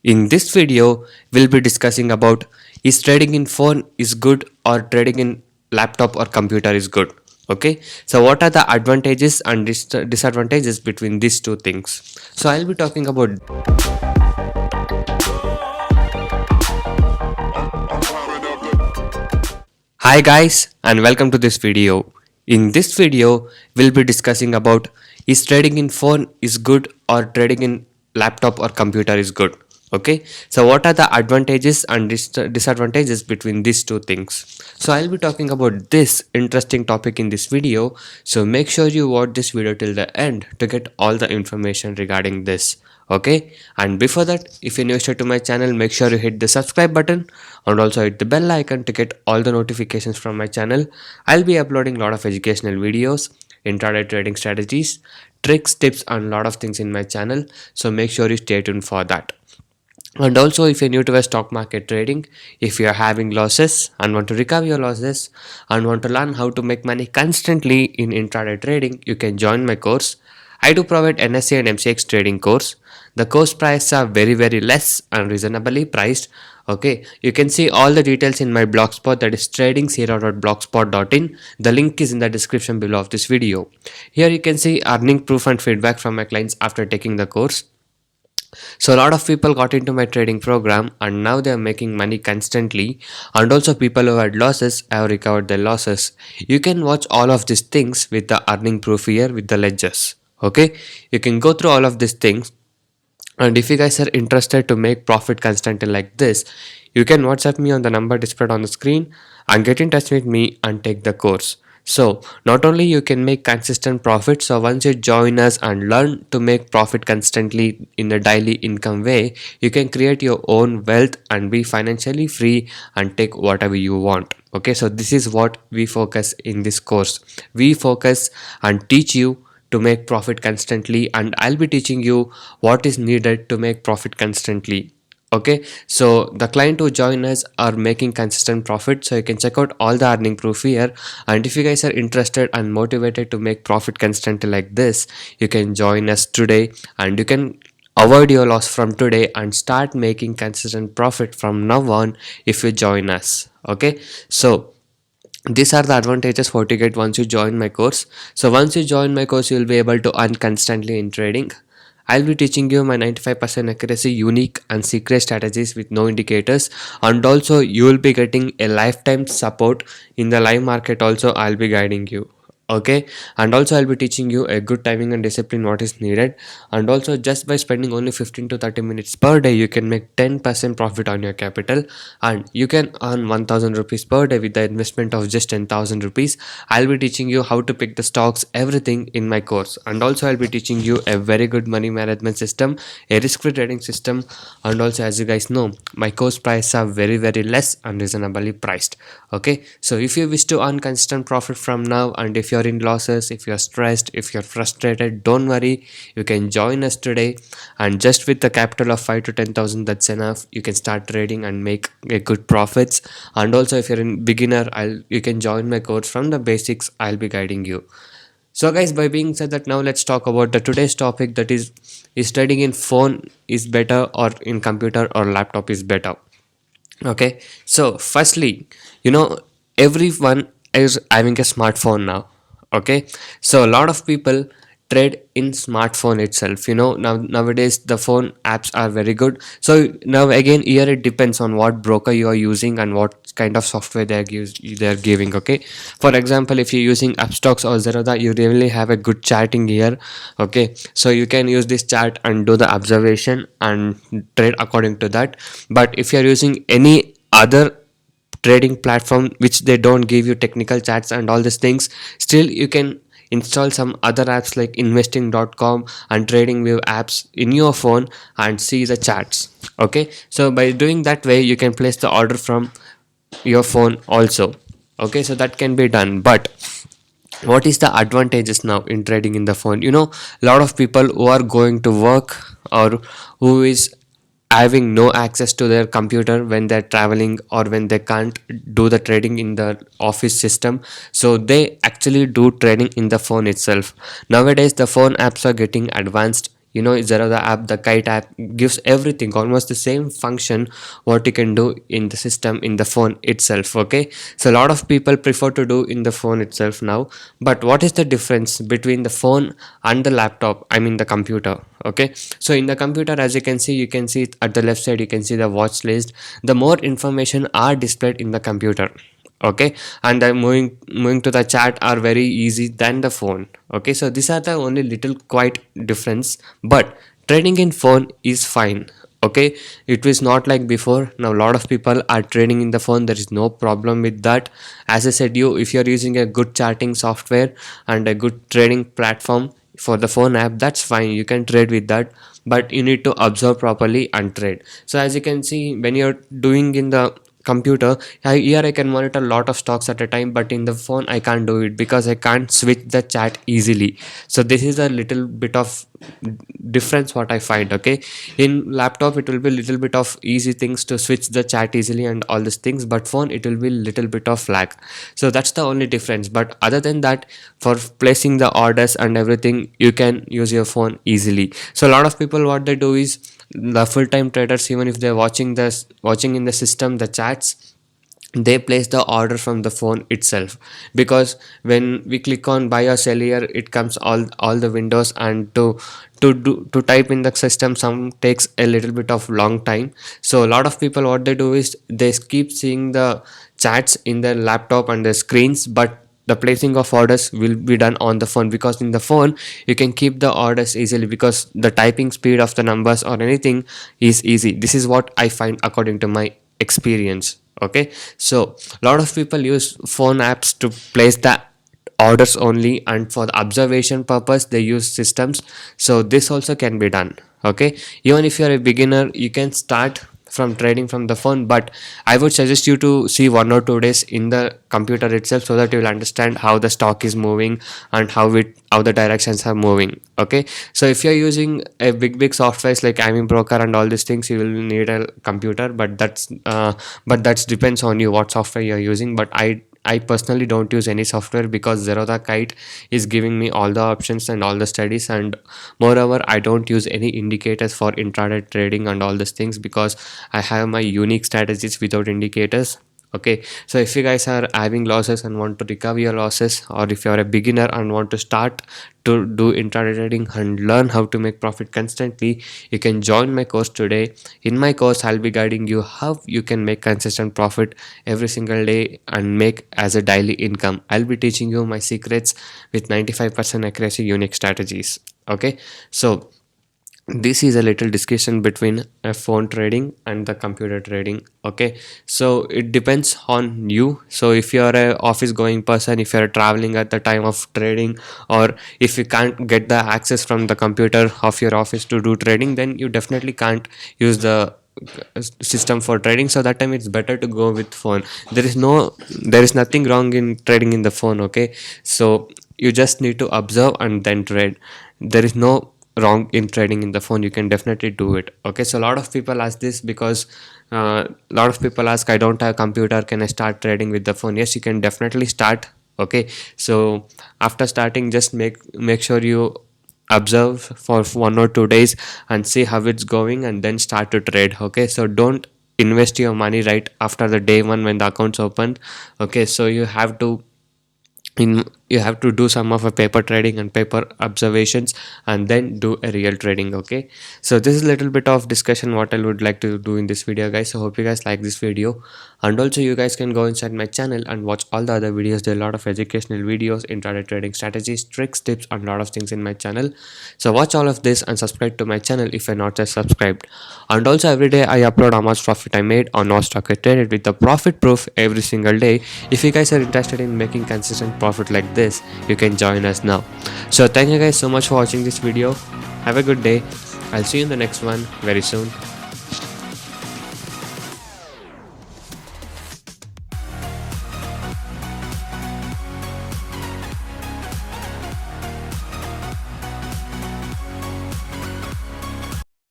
In this video, we'll be discussing about is trading in phone is good or trading in laptop or computer is good. Okay, so what are the advantages and disadvantages between these two things? So I'll be talking about. Hi guys and welcome to this video. In this video, we'll be discussing about is trading in phone is good or trading in laptop or computer is good. Okay, so what are the advantages and disadvantages between these two things? So I'll be talking about this interesting topic in this video. So make sure you watch this video till the end to get all the information regarding this. Okay, and before that, if you're new to my channel, make sure you hit the subscribe button and also hit the bell icon to get all the notifications from my channel. I'll be uploading a lot of educational videos, intraday trading strategies, tricks, tips and a lot of things in my channel, so make sure you stay tuned for that. And also, if you're new to a stock market trading, if you're having losses and want to recover your losses and want to learn how to make money constantly in intraday trading, you can join my course. I do provide NSE and MCX trading course. The course prices are very less and reasonably priced. Okay, you can see all the details in my blogspot, that is tradingzero.blogspot.in. The link is in the description below of this video. Here you can see earning proof and feedback from my clients after taking the course. So a lot of people got into my trading program and now they are making money constantly, and also people who had losses have recovered their losses. You can watch all of these things with the earning proof here with the ledgers. Okay, you can go through all of these things, and if you guys are interested to make profit constantly like this, you can WhatsApp me on the number displayed on the screen and get in touch with me and take the course. So not only you can make consistent profit, so once you join us and learn to make profit constantly in a daily income way, you can create your own wealth and be financially free and take whatever you want. Okay, so this is what we focus in this course. We focus and teach you to make profit constantly, and I'll be teaching you what is needed to make profit constantly. Okay, so the client who join us are making consistent profit, so you can check out all the earning proof here. And if you guys are interested and motivated to make profit constantly like this, you can join us today and you can avoid your loss from today and start making consistent profit from now on if you join us. Okay, so these are the advantages what you get once you join my course. So once you join my course, you will be able to earn constantly in trading. I'll be teaching you my 95% accuracy, unique and secret strategies with no indicators, and also you will be getting a lifetime support in the live market. Also, I'll be guiding you. Okay, and also I'll be teaching you a good timing and discipline what is needed, and also just by spending only 15 to 30 minutes per day, you can make 10% profit on your capital, and you can earn 1000 rupees per day with the investment of just 10,000 rupees. I'll be teaching you how to pick the stocks, everything in my course, and also I'll be teaching you a very good money management system, a risk-free trading system, and also, as you guys know, my course prices are very less and reasonably priced. Okay, so if you wish to earn constant profit from now, and if you're in losses, if you're stressed, if you're frustrated, don't worry, you can join us today, and just with the capital of 5 to 10,000, that's enough. You can start trading and make a good profits. And also if you're in beginner, you can join my course from the basics. I'll be guiding you. So guys, by being said that, now let's talk about the today's topic, that is trading in phone is better or in computer or laptop is better. Okay, so firstly, everyone is having a smartphone now. Okay, so a lot of people trade in smartphone itself. Nowadays the phone apps are very good. So now again, here it depends on what broker you are using and what kind of software they're giving. Okay, for example, if you're using Upstocks or Zerodha, you really have a good charting here. Okay, so you can use this chart and do the observation and trade according to that. But if you're using any other trading platform which they don't give you technical charts and all these things, still you can install some other apps like investing.com and TradingView apps in your phone and see the charts. Okay, so by doing that way, you can place the order from your phone also. Okay, so that can be done. But what is the advantages now in trading in the phone? A lot of people who are going to work or who is having no access to their computer when they're traveling or when they can't do the trading in the office system, so they actually do trading in the phone itself. Nowadays the phone apps are getting advanced. Zerodha app, the Kite app gives everything, almost the same function what you can do in the system in the phone itself. Okay, so a lot of people prefer to do in the phone itself now. But what is the difference between the phone and the laptop, I mean the computer? Okay, so in the computer, as you can see it at the left side, you can see the watch list. The more information are displayed in the computer. Okay, and moving to the chat are very easy than the phone. Okay, so these are the only little quite difference. But trading in phone is fine. Okay, it was not like before. Now a lot of people are trading in the phone. There is no problem with that. As I said, if you're using a good chatting software and a good trading platform for the phone app, that's fine, you can trade with that. But you need to observe properly and trade. So as you can see, when you're doing in the computer, here I can monitor a lot of stocks at a time, but in the phone I can't do it because I can't switch the chat easily. So this is a little bit of difference what I find. Okay, in laptop it will be little bit of easy things to switch the chat easily and all these things, but phone it will be little bit of lag. So that's the only difference. But other than that, for placing the orders and everything, you can use your phone easily. So a lot of people, what they do is, the full-time traders, even if they're watching in the system the chats, they place the order from the phone itself. Because when we click on buy or sell here, it comes all the windows, and to type in the system, some takes a little bit of long time. So a lot of people, what they do is, they keep seeing the chats in their laptop and the screens, but the placing of orders will be done on the phone. Because in the phone you can keep the orders easily, because the typing speed of the numbers or anything is easy. This is what I find according to my experience. Okay, so a lot of people use phone apps to place the orders only, and for the observation purpose they use systems. So this also can be done. Okay, even if you're a beginner, you can start from trading from the phone, but I would suggest you to see 1 or 2 days in the computer itself, so that you will understand how the stock is moving and how the directions are moving. Okay, so if you're using a big softwares like I mean broker and all these things, you will need a computer. But that's depends on you what software you're using. But I personally don't use any software, because Zerodha Kite is giving me all the options and all the studies. And moreover, I don't use any indicators for intraday trading and all these things, because I have my unique strategies without indicators. Okay, so if you guys are having losses and want to recover your losses, or if you are a beginner and want to start to do intraday trading and learn how to make profit constantly, you can join my course today. In my course, I'll be guiding you how you can make consistent profit every single day and make as a daily income. I'll be teaching you my secrets with 95% accuracy unique strategies. Okay, so this is a little discussion between a phone trading and the computer trading. Okay, so it depends on you. So if you're a office going person, if you're traveling at the time of trading, or if you can't get the access from the computer of your office to do trading, then you definitely can't use the system for trading. So that time it's better to go with phone. There is nothing wrong in trading in the phone. Okay, so you just need to observe and then trade. There is no wrong in trading in the phone. You can definitely do it. Okay, so a lot of people ask this, because a lot of people ask, I don't have a computer, can I start trading with the phone? Yes, you can definitely start. Okay, so after starting, just make sure you observe for 1 or 2 days and see how it's going, and then start to trade. Okay, so don't invest your money right after the day one when the account's open. Okay, so you have to do some of a paper trading and paper observations, and then do a real trading. Okay, so this is a little bit of discussion what I would like to do in this video, guys. So hope you guys like this video, and also you guys can go inside my channel and watch all the other videos. There are a lot of educational videos, intraday trading strategies, tricks, tips, and a lot of things in my channel. So watch all of this and subscribe to my channel if you're not yet subscribed. And also every day I upload how much profit I made on no stock I traded with the profit proof every single day. If you guys are interested in making consistent profit like this, you can join us now. So thank you guys so much for watching this video. Have a good day. I'll see you in the next one very soon.